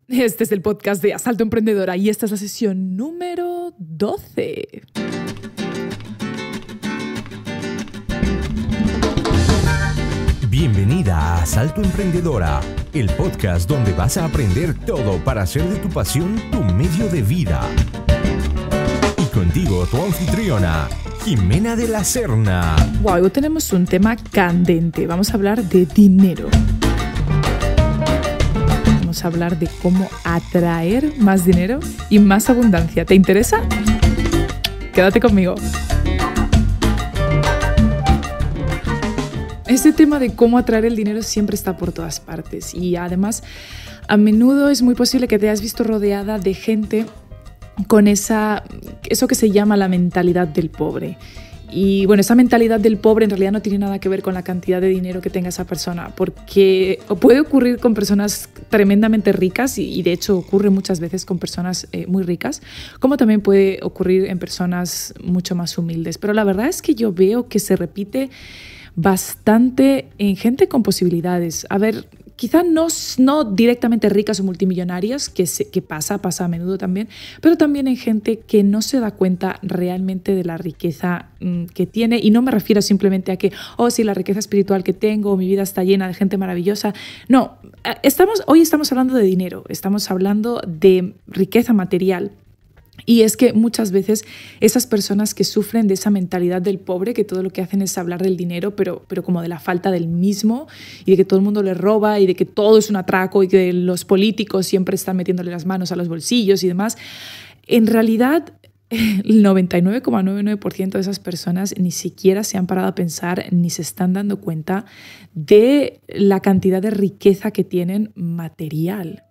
Este es el podcast de Asalto Emprendedora y esta es la sesión número 12. Bienvenida a Asalto Emprendedora, el podcast donde vas a aprender todo para hacer de tu pasión tu medio de vida. Y contigo, tu anfitriona, Jimena de la Serna. Wow, hoy tenemos un tema candente. Vamos a hablar de dinero. Vamos a hablar de cómo atraer más dinero y más abundancia. ¿Te interesa? Quédate conmigo. Este tema de cómo atraer el dinero siempre está por todas partes y además a menudo es muy posible que te hayas visto rodeada de gente con eso que se llama la mentalidad del pobre. Y bueno, esa mentalidad del pobre en realidad no tiene nada que ver con la cantidad de dinero que tenga esa persona, porque puede ocurrir con personas tremendamente ricas y de hecho ocurre muchas veces con personas muy ricas, como también puede ocurrir en personas mucho más humildes. Pero la verdad es que yo veo que se repite bastante en gente con posibilidades. A ver, quizá no directamente ricas o multimillonarias, que pasa a menudo también, pero también en gente que no se da cuenta realmente de la riqueza que tiene. Y no me refiero simplemente a que, sí, la riqueza espiritual que tengo, mi vida está llena de gente maravillosa. No, hoy estamos hablando de dinero, estamos hablando de riqueza material. Y es que muchas veces esas personas que sufren de esa mentalidad del pobre, que todo lo que hacen es hablar del dinero, pero como de la falta del mismo, y de que todo el mundo le roba, y de que todo es un atraco, y que los políticos siempre están metiéndole las manos a los bolsillos y demás, en realidad el 99,99% de esas personas ni siquiera se han parado a pensar ni se están dando cuenta de la cantidad de riqueza que tienen material.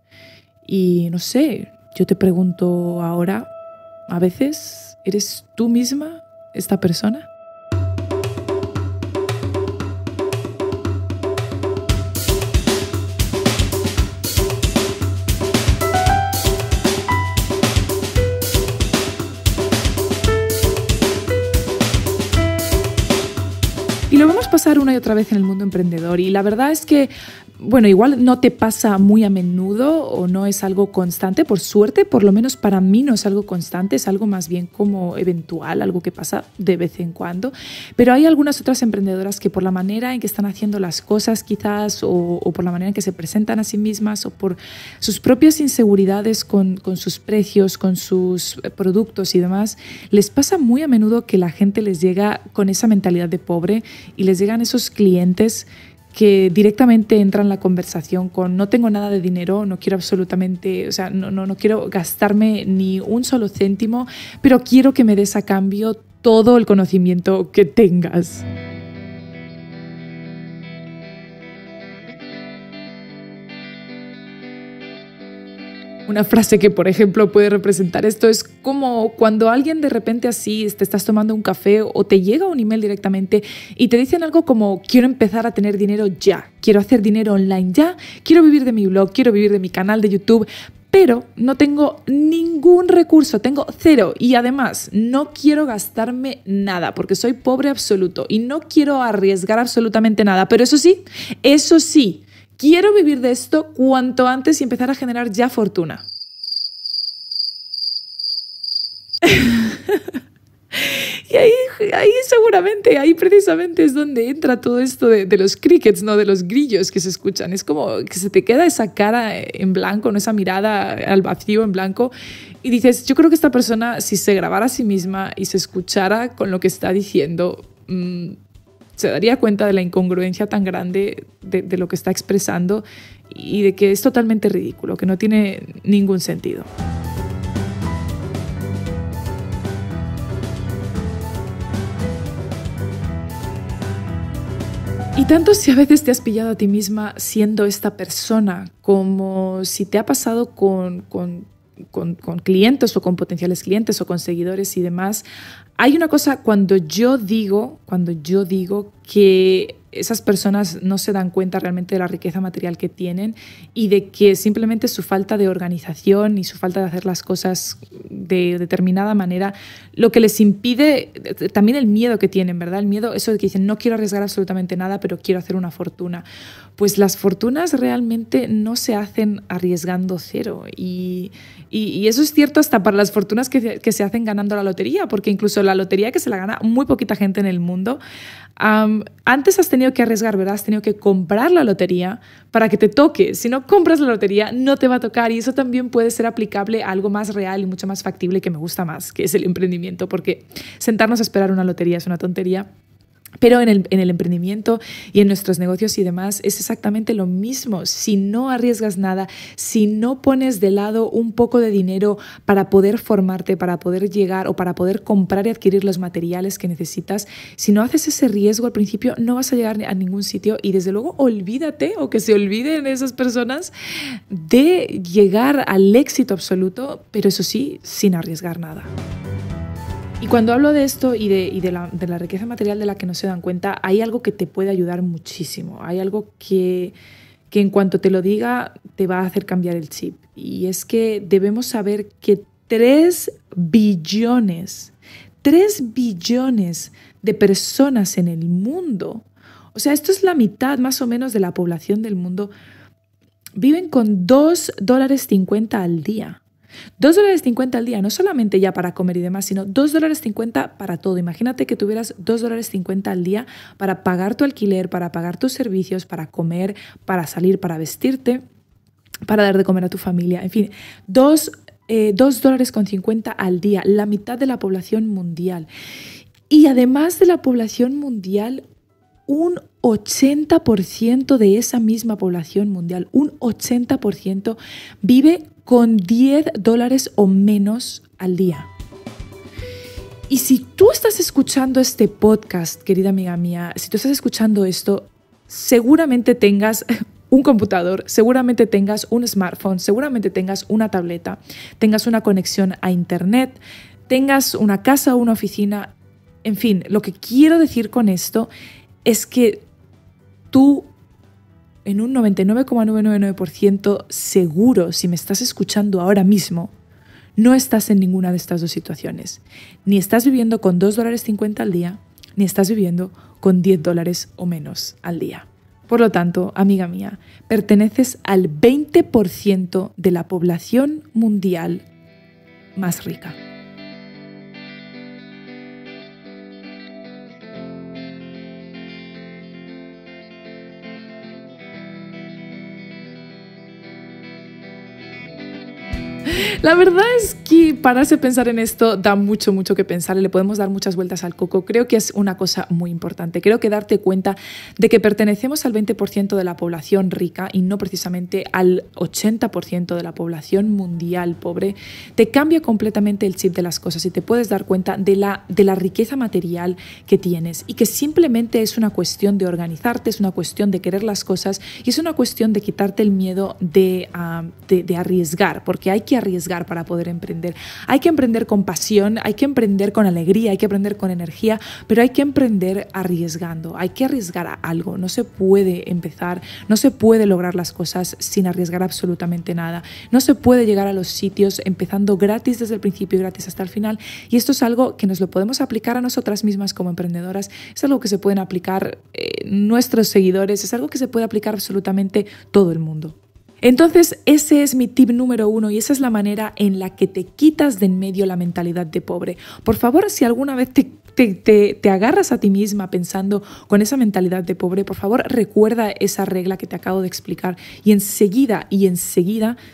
Y no sé, yo te pregunto ahora, ¿a veces eres tú misma esta persona? Y lo vamos a pasar una y otra vez en el mundo emprendedor y la verdad es que, bueno, igual no te pasa muy a menudo o no es algo constante, por suerte, por lo menos para mí no es algo constante, es algo más bien como eventual, algo que pasa de vez en cuando, pero hay algunas otras emprendedoras que por la manera en que están haciendo las cosas quizás o por la manera en que se presentan a sí mismas o por sus propias inseguridades con sus precios, con sus productos y demás, les pasa muy a menudo que la gente les llega con esa mentalidad de pobre y les llegan esos clientes que directamente entran en la conversación con no tengo nada de dinero, no quiero absolutamente, no quiero gastarme ni un solo céntimo, pero quiero que me des a cambio todo el conocimiento que tengas. Una frase que, por ejemplo, puede representar esto es como cuando alguien de repente así te estás tomando un café o te llega un email directamente y te dicen algo como quiero empezar a tener dinero ya, quiero hacer dinero online ya, quiero vivir de mi blog, quiero vivir de mi canal de YouTube, pero no tengo ningún recurso, tengo cero y además no quiero gastarme nada porque soy pobre absoluto y no quiero arriesgar absolutamente nada, pero eso sí, quiero vivir de esto cuanto antes y empezar a generar ya fortuna. Y ahí seguramente, ahí precisamente es donde entra todo esto de los crickets, ¿no? De los grillos que se escuchan. Es como que se te queda esa cara en blanco, ¿no? Esa mirada al vacío en blanco y dices, yo creo que esta persona si se grabara a sí misma y se escuchara con lo que está diciendo, se daría cuenta de la incongruencia tan grande de lo que está expresando y de que es totalmente ridículo, que no tiene ningún sentido. Y tanto si a veces te has pillado a ti misma siendo esta persona, como si te ha pasado con clientes o con potenciales clientes o con seguidores y demás, hay una cosa cuando yo digo que esas personas no se dan cuenta realmente de la riqueza material que tienen y de que simplemente su falta de organización y su falta de hacer las cosas de determinada manera, lo que les impide, también el miedo que tienen, ¿verdad? El miedo, eso de que dicen, no quiero arriesgar absolutamente nada, pero quiero hacer una fortuna. Pues las fortunas realmente no se hacen arriesgando cero. Y eso es cierto hasta para las fortunas que se hacen ganando la lotería, porque incluso la lotería que se la gana muy poquita gente en el mundo, antes has tenido que arriesgar, ¿verdad? Has tenido que comprar la lotería para que te toque. Si no compras la lotería, no te va a tocar. Y eso también puede ser aplicable a algo más real y mucho más factible que me gusta más, que es el emprendimiento, porque sentarnos a esperar una lotería es una tontería. Pero en el emprendimiento y en nuestros negocios y demás es exactamente lo mismo. Si no arriesgas nada, si no pones de lado un poco de dinero para poder formarte, para poder llegar o para poder comprar y adquirir los materiales que necesitas, si no haces ese riesgo al principio, no vas a llegar a ningún sitio y desde luego olvídate o que se olviden esas personas de llegar al éxito absoluto, pero eso sí, sin arriesgar nada. Y cuando hablo de esto y de la riqueza material de la que no se dan cuenta, hay algo que te puede ayudar muchísimo. Hay algo que en cuanto te lo diga te va a hacer cambiar el chip. Y es que debemos saber que 3 billones de personas en el mundo, o sea, esto es la mitad más o menos de la población del mundo, viven con $2.50 al día. $2.50 al día, no solamente ya para comer y demás, sino $2.50 para todo. Imagínate que tuvieras $2.50 al día para pagar tu alquiler, para pagar tus servicios, para comer, para salir, para vestirte, para dar de comer a tu familia. En fin, $2.50 al día, la mitad de la población mundial. Y además de la población mundial, un 80% de esa misma población mundial, un 80% vive con $10 o menos al día. Y si tú estás escuchando este podcast, querida amiga mía, si tú estás escuchando esto, seguramente tengas un computador, seguramente tengas un smartphone, seguramente tengas una tableta, tengas una conexión a internet, tengas una casa o una oficina. En fin, lo que quiero decir con esto es que tú, en un 99,999% seguro, si me estás escuchando ahora mismo, no estás en ninguna de estas dos situaciones. Ni estás viviendo con $2.50 al día, ni estás viviendo con $10 o menos al día. Por lo tanto, amiga mía, perteneces al 20% de la población mundial más rica. La verdad es que pararse a pensar en esto da mucho que pensar y le podemos dar muchas vueltas al coco. Creo que es una cosa muy importante. Creo que darte cuenta de que pertenecemos al 20% de la población rica y no precisamente al 80% de la población mundial pobre, te cambia completamente el chip de las cosas y te puedes dar cuenta de la riqueza material que tienes y que simplemente es una cuestión de organizarte, es una cuestión de querer las cosas y es una cuestión de quitarte el miedo de arriesgar, porque hay que arriesgar para poder emprender. Hay que emprender con pasión, hay que emprender con alegría, hay que emprender con energía, pero hay que emprender arriesgando, hay que arriesgar a algo. No se puede empezar, no se puede lograr las cosas sin arriesgar absolutamente nada. No se puede llegar a los sitios empezando gratis desde el principio y gratis hasta el final. Y esto es algo que nos lo podemos aplicar a nosotras mismas como emprendedoras, es algo que se pueden aplicar nuestros seguidores, es algo que se puede aplicar absolutamente todo el mundo. Entonces, ese es mi tip número 1 y esa es la manera en la que te quitas de en medio la mentalidad de pobre. Por favor, si alguna vez te agarras a ti misma pensando con esa mentalidad de pobre, por favor, recuerda esa regla que te acabo de explicar y enseguida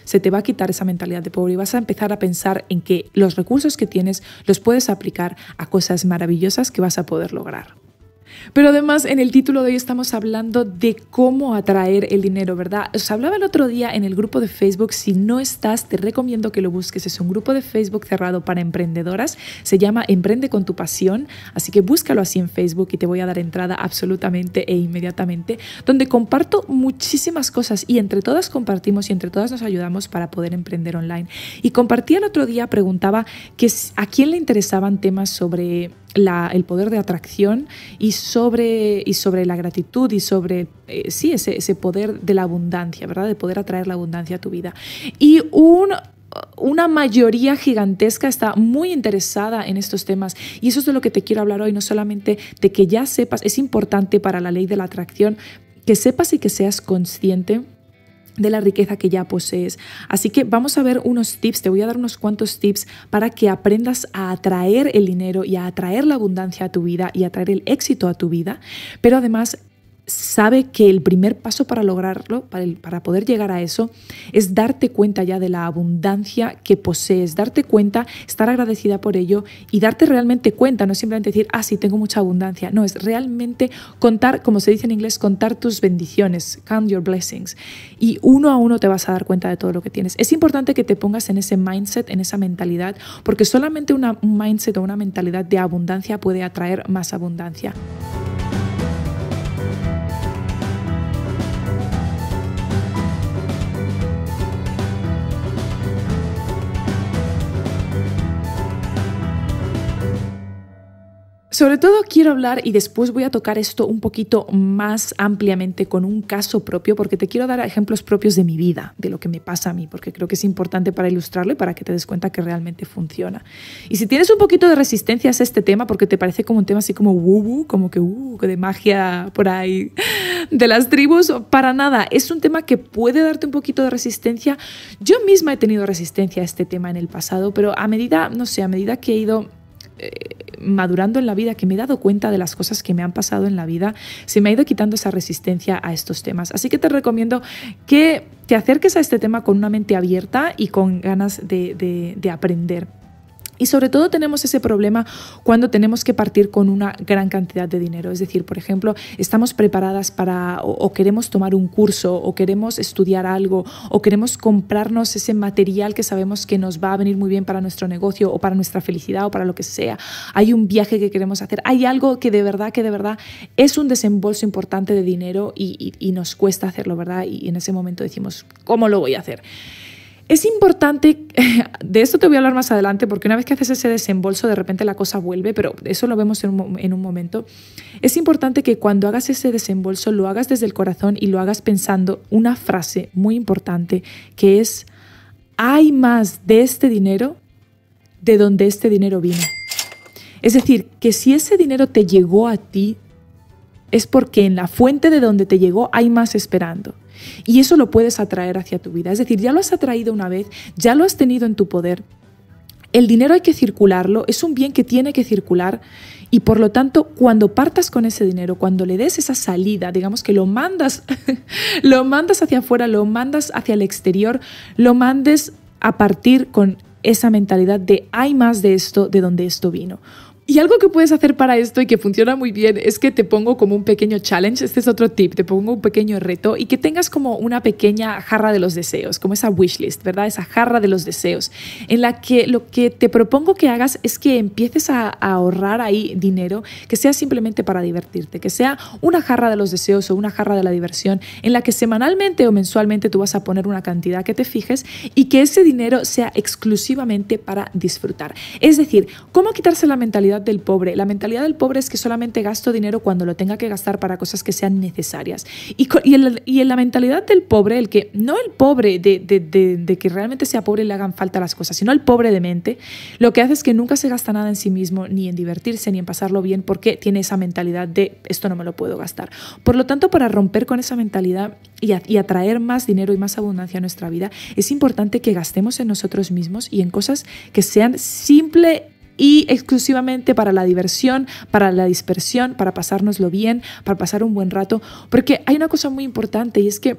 se te va a quitar esa mentalidad de pobre y vas a empezar a pensar en que los recursos que tienes los puedes aplicar a cosas maravillosas que vas a poder lograr. Pero además en el título de hoy estamos hablando de cómo atraer el dinero, ¿verdad? Os hablaba el otro día en el grupo de Facebook, si no estás, te recomiendo que lo busques. Es un grupo de Facebook cerrado para emprendedoras, se llama Emprende con tu pasión, así que búscalo así en Facebook y te voy a dar entrada absolutamente e inmediatamente, donde comparto muchísimas cosas y entre todas compartimos y entre todas nos ayudamos para poder emprender online. Y compartía el otro día, preguntaba que a quién le interesaban temas sobre el poder de atracción y sobre la gratitud y sobre ese poder de la abundancia, ¿verdad? De poder atraer la abundancia a tu vida. Y una mayoría gigantesca está muy interesada en estos temas, y eso es de lo que te quiero hablar hoy, no solamente de que ya sepas, es importante para la ley de la atracción que sepas y que seas consciente de la riqueza que ya posees. Así que vamos a ver unos tips, te voy a dar unos cuantos tips para que aprendas a atraer el dinero y a atraer la abundancia a tu vida y a atraer el éxito a tu vida, pero además sabe que el primer paso para lograrlo, para poder llegar a eso, es darte cuenta ya de la abundancia que posees, darte cuenta, estar agradecida por ello y darte realmente cuenta, no simplemente decir, sí, tengo mucha abundancia, no, es realmente contar, como se dice en inglés, contar tus bendiciones, count your blessings, y uno a uno te vas a dar cuenta de todo lo que tienes. Es importante que te pongas en ese mindset, en esa mentalidad, porque solamente un mindset o una mentalidad de abundancia puede atraer más abundancia. Sobre todo quiero hablar, y después voy a tocar esto un poquito más ampliamente con un caso propio, porque te quiero dar ejemplos propios de mi vida, de lo que me pasa a mí, porque creo que es importante para ilustrarlo y para que te des cuenta que realmente funciona. Y si tienes un poquito de resistencia a este tema, porque te parece como un tema así como como que de magia por ahí de las tribus, para nada, es un tema que puede darte un poquito de resistencia. Yo misma he tenido resistencia a este tema en el pasado, pero a medida que he ido madurando en la vida, que me he dado cuenta de las cosas que me han pasado en la vida, se me ha ido quitando esa resistencia a estos temas. Así que te recomiendo que te acerques a este tema con una mente abierta y con ganas de aprender. Y sobre todo tenemos ese problema cuando tenemos que partir con una gran cantidad de dinero. Es decir, por ejemplo, estamos preparadas para o queremos tomar un curso o queremos estudiar algo o queremos comprarnos ese material que sabemos que nos va a venir muy bien para nuestro negocio o para nuestra felicidad o para lo que sea. Hay un viaje que queremos hacer. Hay algo que de verdad es un desembolso importante de dinero y nos cuesta hacerlo, ¿verdad? Y en ese momento decimos, ¿cómo lo voy a hacer? Es importante, de esto te voy a hablar más adelante, porque una vez que haces ese desembolso, de repente la cosa vuelve, pero eso lo vemos en un momento. Es importante que cuando hagas ese desembolso lo hagas desde el corazón y lo hagas pensando una frase muy importante, que es, hay más de este dinero de donde este dinero vino. Es decir, que si ese dinero te llegó a ti, es porque en la fuente de donde te llegó hay más esperando. Y eso lo puedes atraer hacia tu vida. Es decir, ya lo has atraído una vez, ya lo has tenido en tu poder. El dinero hay que circularlo, es un bien que tiene que circular y por lo tanto cuando partas con ese dinero, cuando le des esa salida, digamos que lo mandas hacia afuera, lo mandas hacia el exterior, lo mandes a partir con esa mentalidad de hay más de esto de donde esto vino. Y algo que puedes hacer para esto y que funciona muy bien es que te pongo como un pequeño challenge, este es otro tip, te pongo un pequeño reto y que tengas como una pequeña jarra de los deseos, como esa wishlist, ¿verdad? Esa jarra de los deseos, en la que lo que te propongo que hagas es que empieces a ahorrar ahí dinero, que sea simplemente para divertirte, que sea una jarra de los deseos o una jarra de la diversión, en la que semanalmente o mensualmente tú vas a poner una cantidad que te fijes y que ese dinero sea exclusivamente para disfrutar. Es decir, ¿cómo quitarse la mentalidad del pobre? La mentalidad del pobre es que solamente gasto dinero cuando lo tenga que gastar para cosas que sean necesarias. Y en la mentalidad del pobre, el que no el pobre de que realmente sea pobre y le hagan falta las cosas, sino el pobre de mente, lo que hace es que nunca se gasta nada en sí mismo, ni en divertirse, ni en pasarlo bien, porque tiene esa mentalidad de esto no me lo puedo gastar. Por lo tanto, para romper con esa mentalidad y atraer más dinero y más abundancia a nuestra vida, es importante que gastemos en nosotros mismos y en cosas que sean simples y exclusivamente para la diversión, para la dispersión, para pasárnoslo bien, para pasar un buen rato. Porque hay una cosa muy importante y es que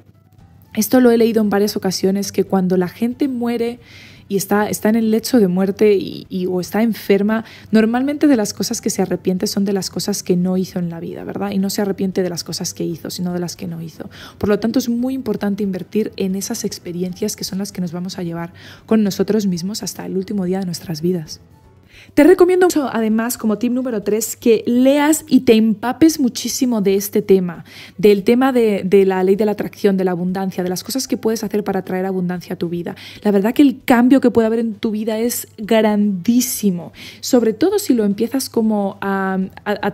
esto lo he leído en varias ocasiones, que cuando la gente muere y está en el lecho de muerte o está enferma, normalmente de las cosas que se arrepiente son de las cosas que no hizo en la vida, ¿verdad? Y no se arrepiente de las cosas que hizo, sino de las que no hizo. Por lo tanto, es muy importante invertir en esas experiencias que son las que nos vamos a llevar con nosotros mismos hasta el último día de nuestras vidas. Te recomiendo además, como tip número 3, que leas y te empapes muchísimo de este tema, del tema de la ley de la atracción, de la abundancia, de las cosas que puedes hacer para traer abundancia a tu vida. La verdad que el cambio que puede haber en tu vida es grandísimo, sobre todo si lo empiezas como a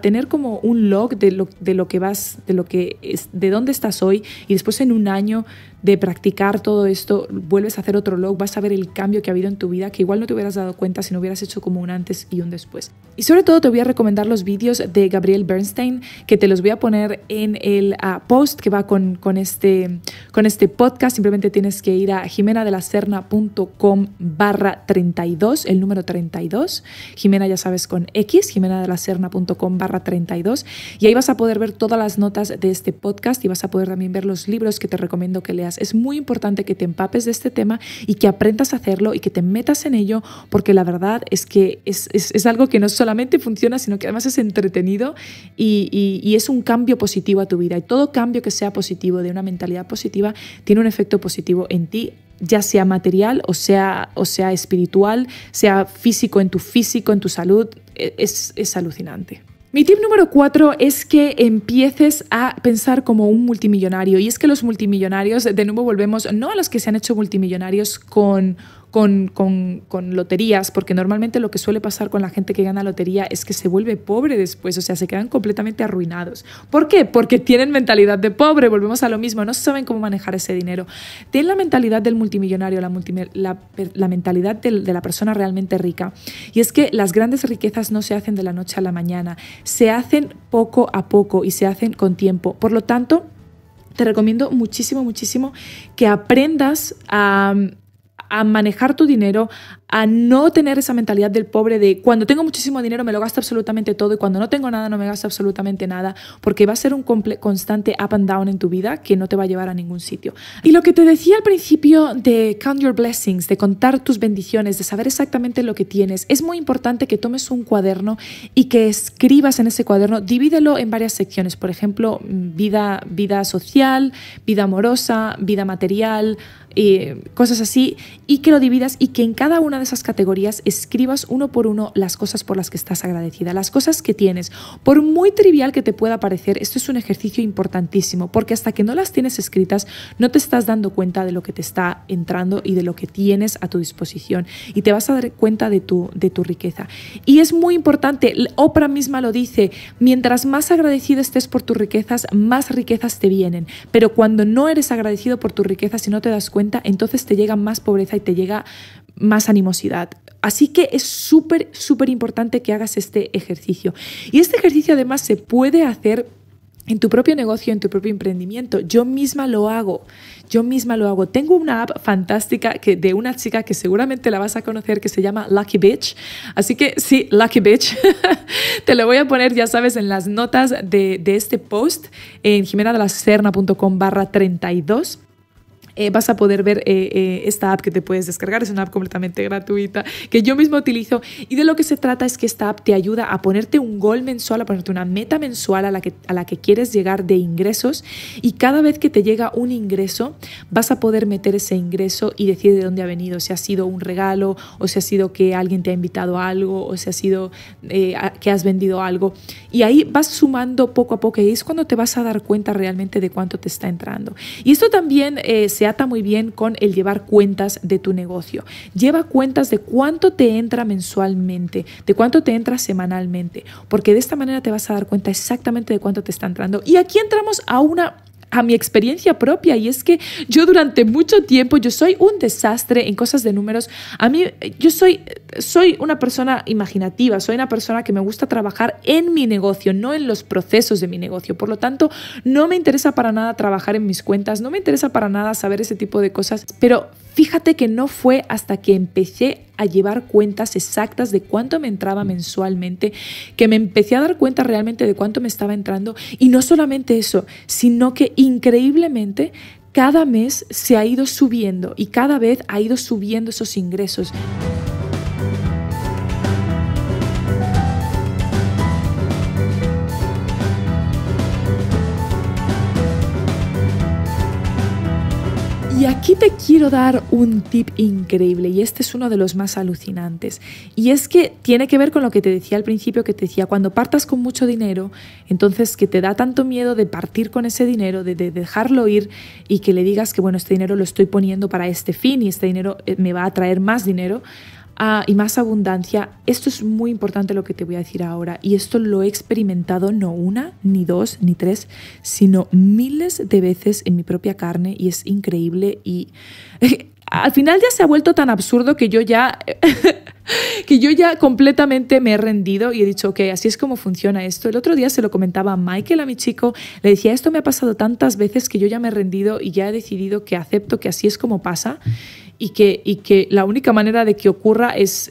tener como un log de lo que vas, de dónde estás hoy, y después en un año de practicar todo esto, vuelves a hacer otro log, vas a ver el cambio que ha habido en tu vida, que igual no te hubieras dado cuenta si no hubieras hecho como un antes y un después. Y sobre todo te voy a recomendar los vídeos de Gabrielle Bernstein, que te los voy a poner en el post que va con este podcast. Simplemente tienes que ir a jimenadelaserna.com/32, el número 32. Jimena, ya sabes, con X, jimenadelaserna.com/32. Y ahí vas a poder ver todas las notas de este podcast y vas a poder también ver los libros que te recomiendo que leas. Es muy importante que te empapes de este tema y que aprendas a hacerlo y que te metas en ello, porque la verdad es que es algo que no solamente funciona, sino que además es entretenido y es un cambio positivo a tu vida. Y todo cambio que sea positivo, de una mentalidad positiva, tiene un efecto positivo en ti, ya sea material o sea espiritual, sea físico, en tu salud. Es alucinante. Mi tip número 4 es que empieces a pensar como un multimillonario. Y es que los multimillonarios, de nuevo volvemos, no a los que se han hecho multimillonarios con loterías, porque normalmente lo que suele pasar con la gente que gana lotería es que se vuelve pobre después, o sea, se quedan completamente arruinados. ¿Por qué? Porque tienen mentalidad de pobre, volvemos a lo mismo, no saben cómo manejar ese dinero. Ten la mentalidad del multimillonario, la mentalidad de la persona realmente rica. Y es que las grandes riquezas no se hacen de la noche a la mañana, se hacen poco a poco y se hacen con tiempo. Por lo tanto, te recomiendo muchísimo, muchísimo que aprendas a manejar tu dinero, a no tener esa mentalidad del pobre de cuando tengo muchísimo dinero me lo gasto absolutamente todo y cuando no tengo nada no me gasto absolutamente nada, porque va a ser un constante up and down en tu vida que no te va a llevar a ningún sitio. Y lo que te decía al principio de count your blessings, de contar tus bendiciones, de saber exactamente lo que tienes, es muy importante que tomes un cuaderno y que escribas en ese cuaderno, divídelo en varias secciones, por ejemplo, vida social, vida amorosa, vida material, cosas así, y que lo dividas y que en cada una de esas categorías escribas uno por uno las cosas por las que estás agradecida, las cosas que tienes. Por muy trivial que te pueda parecer, esto es un ejercicio importantísimo, porque hasta que no las tienes escritas no te estás dando cuenta de lo que te está entrando y de lo que tienes a tu disposición, y te vas a dar cuenta de tu riqueza. Y es muy importante, Oprah misma lo dice, mientras más agradecido estés por tus riquezas, más riquezas te vienen, pero cuando no eres agradecido por tus riquezas y no te das cuenta, entonces te llega más pobreza y te llega más animosidad. Así que es súper, súper importante que hagas este ejercicio. Y este ejercicio además se puede hacer en tu propio negocio, en tu propio emprendimiento. Yo misma lo hago. Tengo una app fantástica de una chica que seguramente la vas a conocer, que se llama Lucky Bitch. Así que sí, Lucky Bitch. Te lo voy a poner, ya sabes, en las notas de este post en jimenadelaserna.com/32. Vas a poder ver esta app que te puedes descargar. Es una app completamente gratuita que yo misma utilizo, y de lo que se trata es que esta app te ayuda a ponerte un goal mensual, a ponerte una meta mensual a la que quieres llegar de ingresos, y cada vez que te llega un ingreso vas a poder meter ese ingreso y decir de dónde ha venido, si ha sido un regalo o si ha sido que alguien te ha invitado a algo o si ha sido que has vendido algo, y ahí vas sumando poco a poco y es cuando te vas a dar cuenta realmente de cuánto te está entrando. Y esto también se ata muy bien con el llevar cuentas de tu negocio. Lleva cuentas de cuánto te entra mensualmente, de cuánto te entra semanalmente, porque de esta manera te vas a dar cuenta exactamente de cuánto te está entrando. Y aquí entramos a mi experiencia propia, y es que yo durante mucho tiempo, yo soy un desastre en cosas de números. Yo soy una persona imaginativa, soy una persona que me gusta trabajar en mi negocio, no en los procesos de mi negocio. Por lo tanto, no me interesa para nada trabajar en mis cuentas, no me interesa para nada saber ese tipo de cosas, pero fíjate que no fue hasta que empecé a llevar cuentas exactas de cuánto me entraba mensualmente que me empecé a dar cuenta realmente de cuánto me estaba entrando. Y no solamente eso, sino que increíblemente cada mes se ha ido subiendo y cada vez ha ido subiendo esos ingresos. Y aquí te quiero dar un tip increíble y este es uno de los más alucinantes. Y es que tiene que ver con lo que te decía al principio, que te decía, cuando partas con mucho dinero, entonces que te da tanto miedo de partir con ese dinero, de dejarlo ir y que le digas que bueno, este dinero lo estoy poniendo para este fin y este dinero me va a traer más dinero. Y más abundancia. Esto es muy importante lo que te voy a decir ahora y esto lo he experimentado no una, ni dos, ni tres, sino miles de veces en mi propia carne y es increíble y al final ya se ha vuelto tan absurdo que yo ya completamente me he rendido y he dicho, ok, así es como funciona esto. El otro día se lo comentaba a Michael, a mi chico, le decía, esto me ha pasado tantas veces que yo ya me he rendido y ya he decidido que acepto que así es como pasa. Y que la única manera de que ocurra es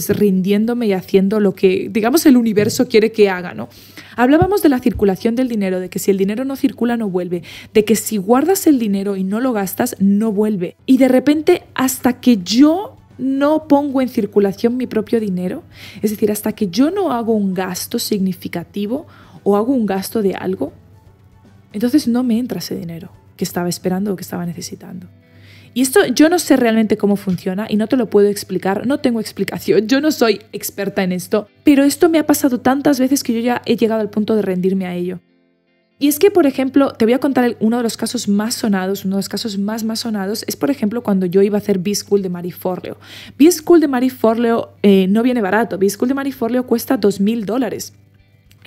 rindiéndome y haciendo lo que, digamos, el universo quiere que haga, ¿no? Hablábamos de la circulación del dinero, de que si el dinero no circula, no vuelve, de que si guardas el dinero y no lo gastas, no vuelve. Y de repente, hasta que yo no pongo en circulación mi propio dinero, es decir, hasta que yo no hago un gasto significativo o hago un gasto de algo, entonces no me entra ese dinero que estaba esperando o que estaba necesitando. Y esto yo no sé realmente cómo funciona y no te lo puedo explicar, no tengo explicación, yo no soy experta en esto, pero esto me ha pasado tantas veces que yo ya he llegado al punto de rendirme a ello. Y es que, por ejemplo, te voy a contar uno de los casos más sonados, uno de los casos más sonados, es por ejemplo cuando yo iba a hacer B-School de Marie Forleo. B-School de Marie Forleo no viene barato, B-School de Marie Forleo cuesta $2,000.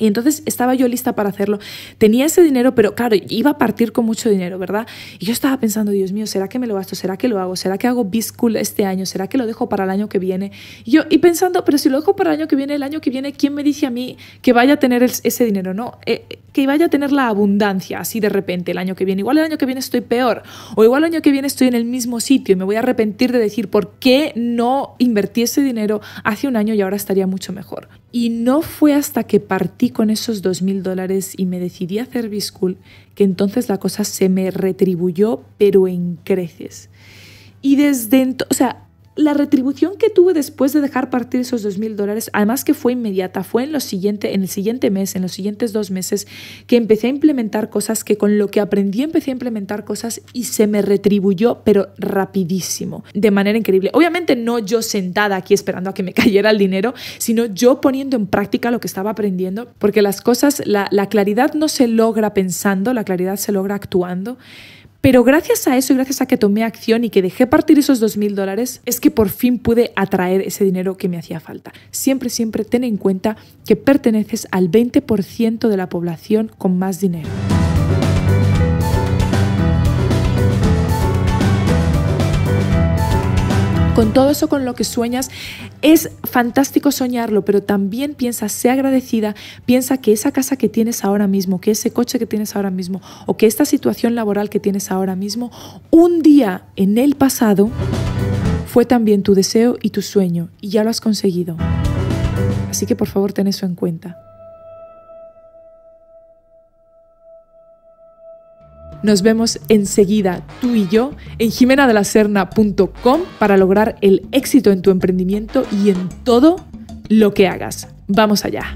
Y entonces estaba yo lista para hacerlo. Tenía ese dinero, pero claro, iba a partir con mucho dinero, ¿verdad? Y yo estaba pensando, Dios mío, ¿será que me lo gasto? ¿Será que lo hago? ¿Será que hago B-School este año? ¿Será que lo dejo para el año que viene? Y pensando, pero si lo dejo para el año que viene, ¿quién me dice a mí que vaya a tener ese dinero? No, que vaya a tener la abundancia así de repente el año que viene. Igual el año que viene estoy peor. O igual el año que viene estoy en el mismo sitio y me voy a arrepentir de decir por qué no invertí ese dinero hace un año y ahora estaría mucho mejor. Y no fue hasta que partí con esos $2,000 y me decidí a hacer B-School que entonces la cosa se me retribuyó, pero en creces. Y desde entonces, o sea, la retribución que tuve después de dejar partir esos $2,000, además que fue inmediata, fue en el siguiente mes, en los siguientes 2 meses, que empecé a implementar cosas, que con lo que aprendí empecé a implementar cosas y se me retribuyó, pero rapidísimo, de manera increíble. Obviamente no yo sentada aquí esperando a que me cayera el dinero, sino yo poniendo en práctica lo que estaba aprendiendo, porque las cosas, la claridad no se logra pensando, la claridad se logra actuando. Pero gracias a eso y gracias a que tomé acción y que dejé partir esos $2,000 es que por fin pude atraer ese dinero que me hacía falta. Siempre, siempre ten en cuenta que perteneces al 20% de la población con más dinero. Con todo eso con lo que sueñas, es fantástico soñarlo, pero también piensa, sé agradecida, piensa que esa casa que tienes ahora mismo, que ese coche que tienes ahora mismo o que esta situación laboral que tienes ahora mismo, un día en el pasado fue también tu deseo y tu sueño y ya lo has conseguido. Así que por favor ten eso en cuenta. Nos vemos enseguida, tú y yo, en jimenadelaserna.com para lograr el éxito en tu emprendimiento y en todo lo que hagas. ¡Vamos allá!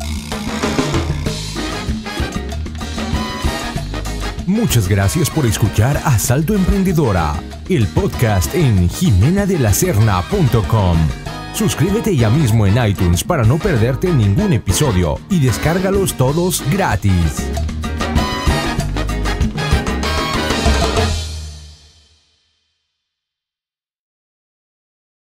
Muchas gracias por escuchar Asalto Emprendedora, el podcast en jimenadelaserna.com. Suscríbete ya mismo en iTunes para no perderte ningún episodio y descárgalos todos gratis.